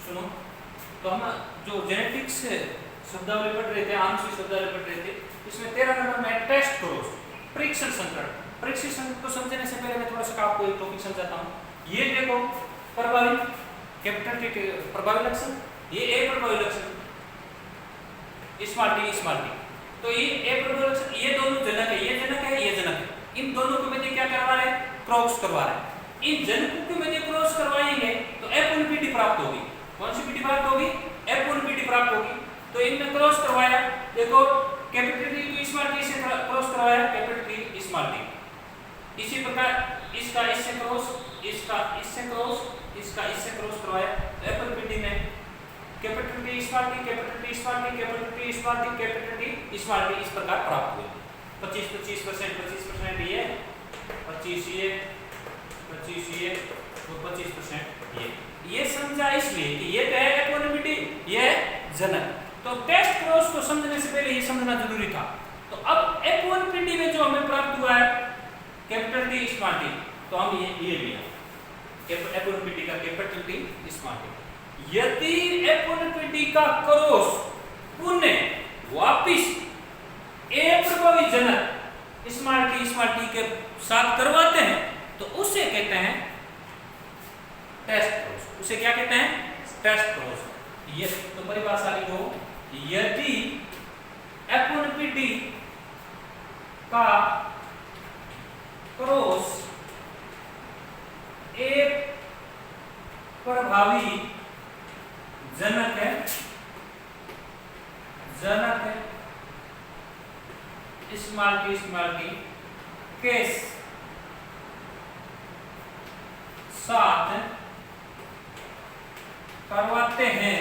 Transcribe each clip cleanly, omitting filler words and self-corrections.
सुनो, तो हम जो जेनेटिक्स शब्दावली पढ़ रहे थे, आंशिक शब्दावली पढ़ रहे थे, इसमें 13 नंबर में टेस्ट क्रॉस, परीक्षण संकरण। परीक्षण को समझने से पहले मैं थोड़ा सा आपको एक टॉपिक समझाता हूँ। ये देखो प्रभावी, कैपिटल के प्रभावी लक्षण, ये ए प्रभावी लक्षण, स्मॉल टी, तो ये ए प्रभावी लक्षण, ये दोनों जनक है, ये जनक है, ये जनक है। इन दोनों को मध्य क्या करवा रहे हैं? क्रॉस करवा रहे हैं। इन जनकों के मध्य क्रॉस करवाएंगे तो F1PD प्राप्त होगी। कौन सी पीटी प्राप्त होगी? F1PD प्राप्त होगी। तो इनमें क्रॉस करवाया, देखो कैपिटल टी को स्मॉल टी से क्रॉस करवाया, कैपिटल टी स्मॉल टी। इसी प्रकार इसका इससे क्रॉस, इसका इससे क्रॉस, इसका इससे क्रॉस करवाया, F1PD में capital T small T, capital T small T, capital T small T, capital T small T, इस प्रकार प्राप्त हुए। 25% ये, 25 ये, 25 ये, तो 25% ये समझा इसलिए कि ये तो है F1PD, ये है जनक। तो टेस्ट क्रॉस को समझने से पहले ये समझना जरूरी था। तो अब F1PD में जो हमें प्राप्त हुआ है कैपिटल टी स्मॉल टी, तो हम ये लिया F1PD का कैपिटल टी स्मॉल टी। यदि F1PD का क्रॉस पुनः वापिस ए प्रभावी जनक स्मॉल टी के साथ करवाते हैं तो उसे कहते हैं टेस्ट क्रॉस। उसे क्या कहते हैं? Test cross. ये तो परिभाषा लिखो, यदि F1PD का क्रॉस एक प्रभावी जनक है स्मॉल टी के साथ करवाते हैं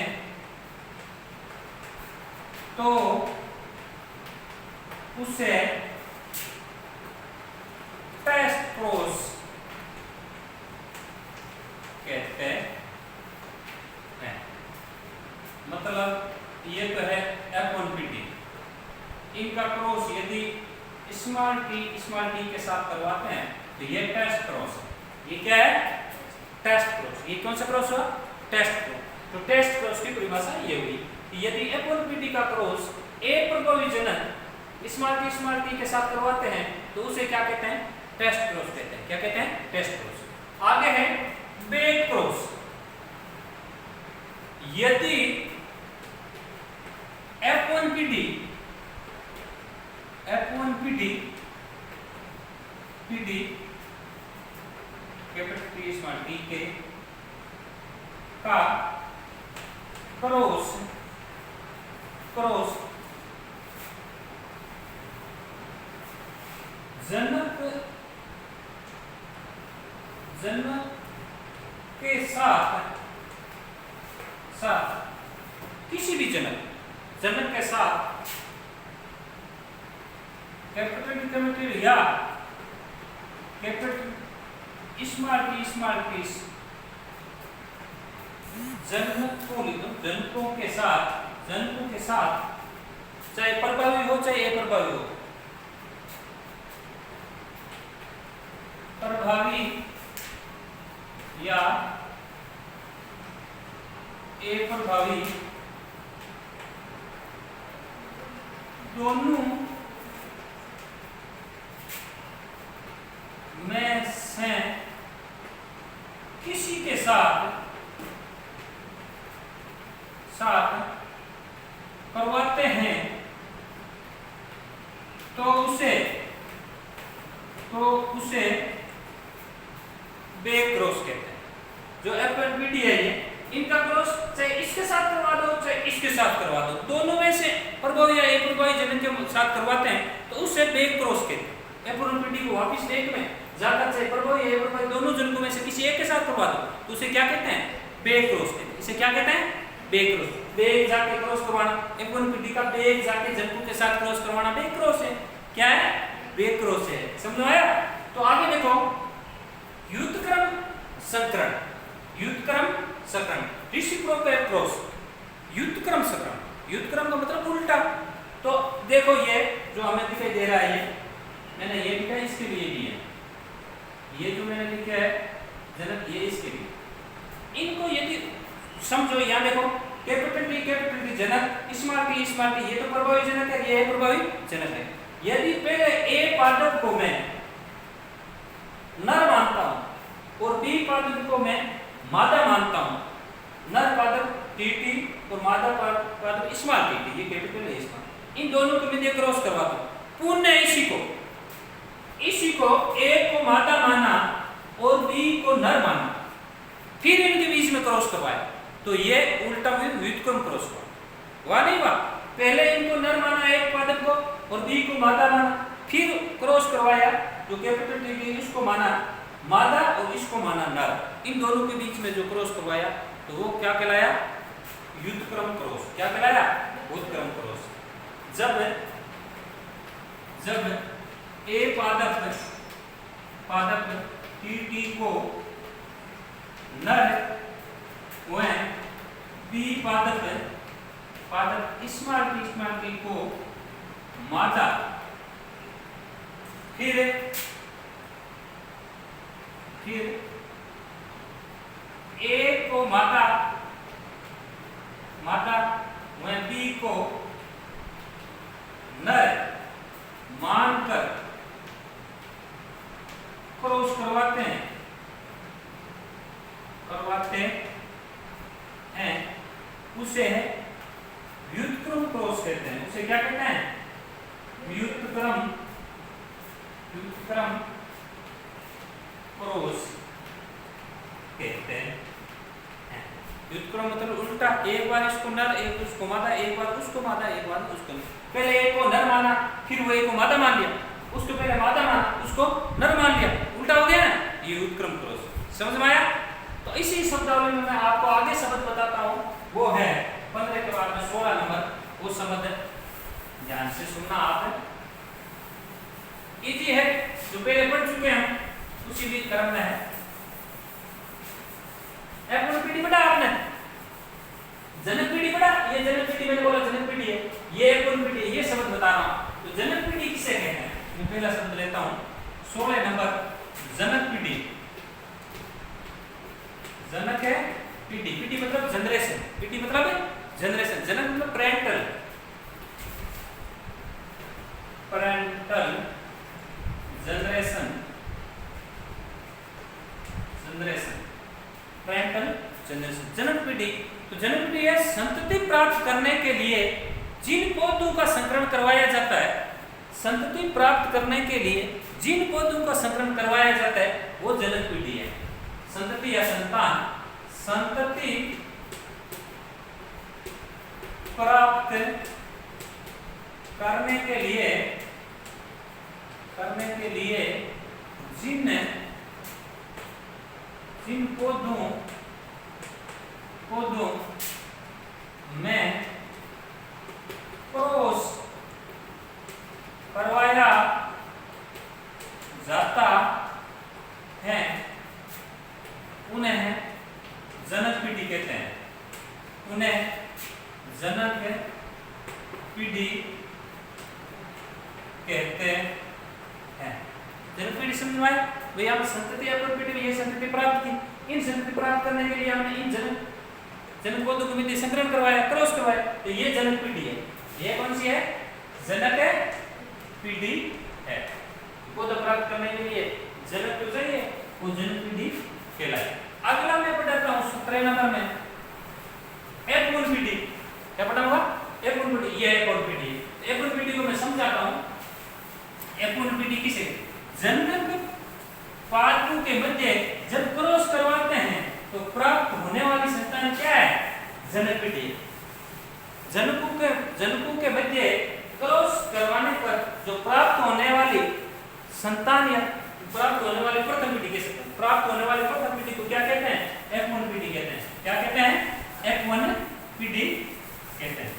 तो उसे टेस्ट क्रॉस कहते हैं। मतलब ये तो है F1PD, इनका क्रॉस यदि स्मॉल टी के साथ करवाते हैं तो ये टेस्ट क्रॉस है। ये क्या है? Test cross. ये कौन सा क्रॉस हुआ? Test cross. तो टेस्ट क्रॉस की परिभाषा ये हुई कि यदि F1PD का क्रॉस ए प्रभावी जनक स्मॉल टी के साथ करवाते हैं तो उसे क्या कहते हैं? टेस्ट क्रॉस कहते हैं। क्या कहते हैं? Test cross. आगे है बैक क्रॉस। यदि F1PD capital T small T के का क्रॉस जनक के साथ किसी भी जनक के साथ कैपिटल या कैपिटल स्मॉल टी जनकों के साथ चाहे प्रभावी हो चाहे अप्रभावी हो, प्रभावी या अप्रभावी दोनों में से किसी के साथ करवाते हैं तो उसे बैक क्रॉस कहते हैं। जो F1PD है ये, इनका क्रॉस चाहे इसके साथ करवा दो चाहे इसके साथ करवा दो, दोनों में से प्रभावी या अप्रभावी जनक के साथ करवाते हैं तो उसे बैक क्रॉस कहते हैं। F1PD को वापिस एक में जाकर चाहे प्रभावी या अप्रभावी दोनों जनकों में से किसी एक के साथ करवा दो तो उसे क्या कहते हैं? बैक क्रॉस कहते हैं। इसे क्या कहते हैं? Back cross. बैक जाके क्रॉस करवाना, F1PD का बैक जाके जनकों के साथ क्रॉस करवाना बैक क्रॉस है। क्या है? बैक क्रॉस है। समझ में आया? तो आगे देखो व्युत्क्रम संकरण, रेसिप्रोकल क्रॉस, व्युत्क्रम संकरण। व्युत्क्रम का मतलब उल्टा। तो देखो ये जो हमें दिखाई दे रहा है, ये मैंने ये लिखा है, इसके लिए भी है, ये जो मैंने लिखा है जनक, ये इसके लिए। इनको यदि सम समझो, यहाँ देखो कैपिटल टी जनक, स्मॉल टी ये तो प्रभावी जनक है, ये प्रभावी जनक है। यदि पहले ए पादप को मैं नर मानता हूं और बी पादप को मैं मादा मानता हूं, नर पादप टीटी और मादा पादप स्मॉल टी, ये कैपिटल है स्मॉल, इन दोनों को मैं क्रॉस करवाता हूं, पुनः इसी को ए को मादा माना और बी को नर माना, फिर इनके बीच में क्रॉस करवाया, तो ये उल्टा व्युत्क्रम क्रॉस हुआ नहीं हुआ? पहले इनको नर माना एक पादप को और बी को मादा माना, फिर क्रॉस करवाया, जो कैपिटल टी इसको माना मादा और इसको माना नर, इन दोनों के बीच में जो क्रॉस करवाया तो वो क्या कहलाया? व्युत्क्रम क्रॉस। क्या कहलाया? व्युत्क्रम क्रॉस। जब ए पादप टी को नर वह बी पादप स्मॉल टी को मादा, फिर ए को मादा वह बी को नर मानकर क्रॉस करवाते हैं, उसे व्युत्क्रम क्रॉस कहते हैं। उसे क्या कहते हैं? व्युत्क्रम क्रॉस कहते हैं। व्युत्क्रम मतलब उल्टा, एक बार इसको नर, एक उसको मादा, एक बार उसको मादा, एक बार उसको नर। पहले एक को नर माना, फिर वो एक को मादा मान लिया, उसको पहले मादा माना, उसको नर मान लिया, उल्टा हो गया ना, ये व्युत्क्रम क्रॉस। समझ में आया? तो इसी शब्दावली में मैं आपको आगे शब्द बताता हूं, वो है 15 के बाद में 16 नंबर, वो शब्द ध्यान से सुनना आप। इजी है, जो पहले पढ़ चुके हैं उसी भी क्रम में है। F1 पढ़ा आपने, जनक पीढ़ी पढ़ा, ये जनक पीढ़ी मैंने बोला जनक पीढ़ी है, ये F1 पीढ़ी है, ये शब्द बता रहा हूं। तो जनक पीढ़ी किसे कहते हैं? मैं पहला शब्द लेता हूं 16 नंबर, जनक पीढ़ी। जनक है पीढ़ी मतलब जनरेशन, पीढ़ी मतलब जनरेशन, जनक मतलब पैरेंटल जनरेशन, पैरेंटल जनरेशन, जनक पीढ़ी। तो जनक पीढ़ी है संतति प्राप्त करने के लिए जिन पौधों का संकरण करवाया जाता है, संतति प्राप्त करने के लिए जिन पौधों का संकरण करवाया जाता है वो जनक पीढ़ी है। संतति या संतान, संतति प्राप्त करने के लिए जिन पौधों में क्रॉस करवाया जाता है उन्हें जनक पीढ़ी कहते हैं। उन्हें जनक पीढ़ी कहते हैं। जनक पीढ़ी समझ में आया? भैया हम संतति या पीढ़ी में ये संतति प्राप्त की, इन संतति प्राप्त करने के लिए हमने इन जनक पौधों को भी संकरण करवाया, क्रॉस करवाया, तो ये जनक पीढ़ी है। ये कौन सी है? जनक पीढ़ी है। पौधा प्राप्त करने के लिए जनक जो चाहिए वो जनक पीढ़ी कहलाए। अगला मैं पढ़ाता हूँ 17 नंबर में F1 पीढ़ी। क्या पढ़ा होगा? F1 पीढ़ी, ये F1 पीढ़ी। F1 पीढ़ी को मैं समझाता हूँ। F1 पीढ़ी किसे? जनक पादपों के मध्य जब क्रॉस करवाते हैं तो प्राप्त होने वाली संतान क्या है? जनक पीढ़ी। जनकों के मध्य क्रॉस करवाने पर जो प्राप्त होने वाली संतान या प्राप्त होने वाली प्रथम पीढ़ी कह सकते हैं। प्राप्त होने वाली प्रथम पीढ़ी को क्या कहते हैं? F1 पीढ़ी कहते हैं। क्या कहते हैं? F1 पीढ़ी कहते हैं।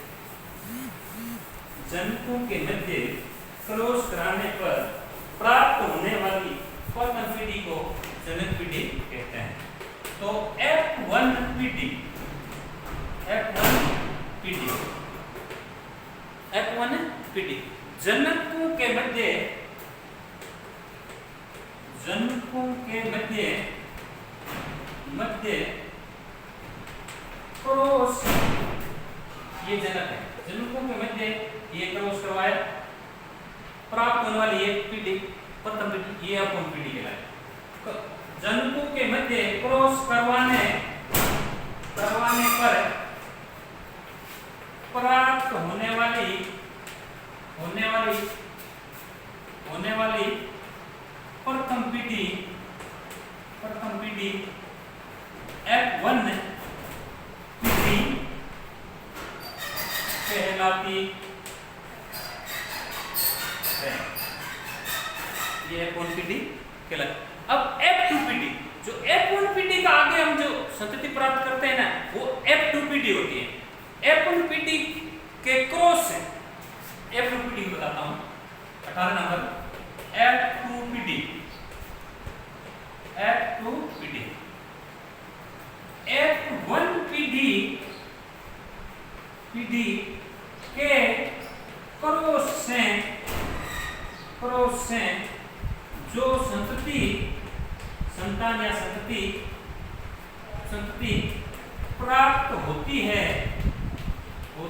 जनकों के मध्य क्रॉस कराने पर प्राप्त होने वाली प्रथम पीढ़ी को जनक पीढ़ी कहते हैं। तो F1 पीढ़ी, F1 पीढ़ी जनकों के मध्य क्रॉस, ये जनक है, जनकों के मध्य ये क्रॉस करवाया, प्राप्त होने वाली ये पीढ़ी, प्रथम पीढ़ी, ये अपन पीढ़ी कहलाए। जनकों के मध्य क्रॉस करवाने पर प्राप्त होने वाली प्रथम पीढ़ी F1 पीढ़ी कहलाती है। ये F1 पीढ़ी कहलाती। अब F2 पीढ़ी, जो F1 पीढ़ी का आगे हम जो संतति प्राप्त करते हैं ना, वो F2 पीढ़ी होती है। F1 पीढ़ी के क्रॉस से F2 पीढ़ी बताता हूं, 18 नंबर F2 पीढ़ी, F2 पीढ़ी, F1 पीढ़ी के क्रॉस से जो संतति, संतान या संतति प्राप्त होती है वो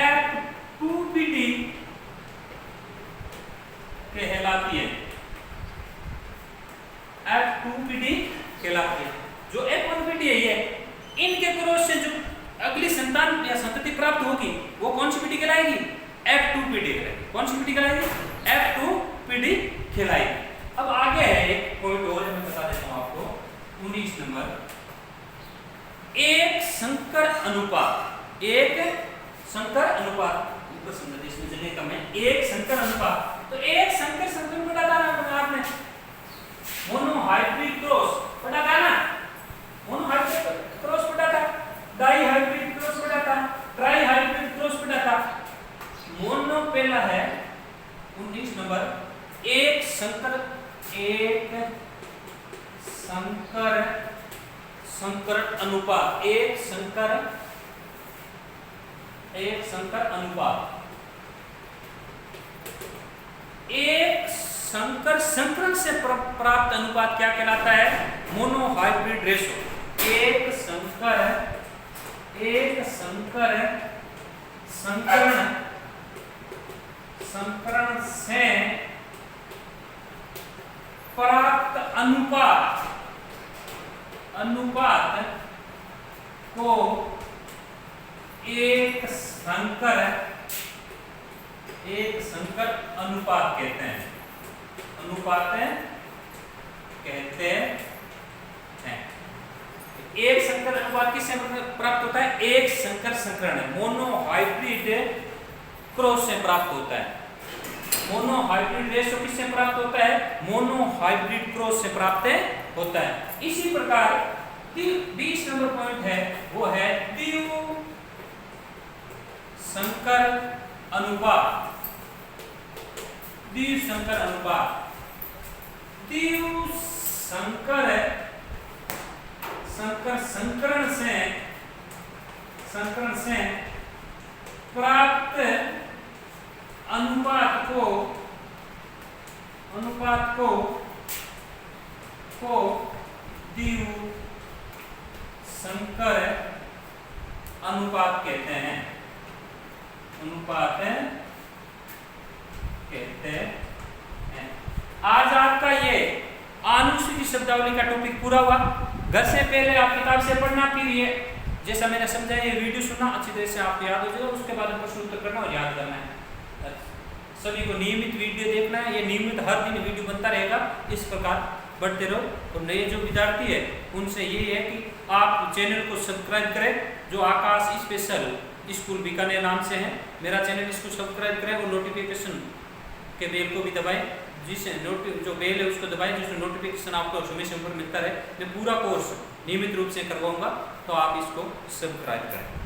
F2 पीढ़ी कहलाती है। F2 पीढ़ी कहलाती है। जो F1 पीढ़ी है, ये इनके क्रॉस से जो अगली संतान या संतति प्राप्त होगी वो कौन सी पीढ़ी कहलाएगी? F2 पीढ़ी कहलाएगी। कौन सी पीढ़ी कहलाएगी? F2 पीढ़ी कहलाएगी। अब आगे है एक पॉइंट और मैं बता देता हूं आपको, 19 नंबर, एक संकर अनुपात। एक संकर अनुपात, ऊपर समझ इसमें जगह कम है। एक संकर अनुपात, तो एक संकर संकर पढ़ा था ना आपने, मोनोहाइब्रिड क्रॉस पढ़ा था ना, मोनोहाइब्रिड क्रॉस पढ़ा था, डाई हाइब्रिड क्रॉस पढ़ा था, ट्राई हाइब्रिड क्रॉस पढ़ा था। मोनो पहला है 19 नंबर, एक संकर अनुपात, एक संकर अनुपात, एक संकर संकरण से प्राप्त अनुपात क्या कहलाता है? Monohybrid ratio. एक संकर संकरण से प्राप्त अनुपात को एक संकर अनुपात कहते हैं। अनुपात कहते हैं। एक संकर अनुपात किससे प्राप्त होता है? एक संकर संकरण, मोनोहाइब्रिड क्रॉस से प्राप्त होता है। मोनोहाइब्रिड रेशो किससे प्राप्त होता है? मोनोहाइब्रिड क्रॉस से प्राप्त होता है। इसी प्रकार 20 नंबर पॉइंट है, वो है द्विसंकर अनुपात। द्विसंकर अनुपात, द्विसंकर संकरण से प्राप्त अनुपात को द्विसंकर अनुपात कहते हैं। अनुपात कहते हैं। आज आपका ये आनुषंगिक शब्दावली का टॉपिक पूरा हुआ। घर से पहले आप किताब से पढ़ना, फिर ये जैसा मैंने समझाया ये वीडियो सुनना, अच्छी तरह से आपको याद हो जाएगा। उसके बाद प्रश्न उत्तर करना और याद करना है। सभी को नियमित वीडियो देखना है, ये नियमित हर दिन वीडियो बनता रहेगा। इस प्रकार बढ़ते रहो। और नए जो विद्यार्थी है उनसे ये है कि आप चैनल को सब्सक्राइब करें, जो आकाश स्पेशल स्कूल बीकानेर नाम से है मेरा चैनल, इसको सब्सक्राइब करें और नोटिफिकेशन के बेल को भी दबाएं, जिससे जो बेल है उसको दबाएं, जिससे नोटिफिकेशन आपको समय समय पर मिलता रहे। मैं पूरा कोर्स नियमित रूप से करवाऊंगा, तो आप इसको सब्सक्राइब करें।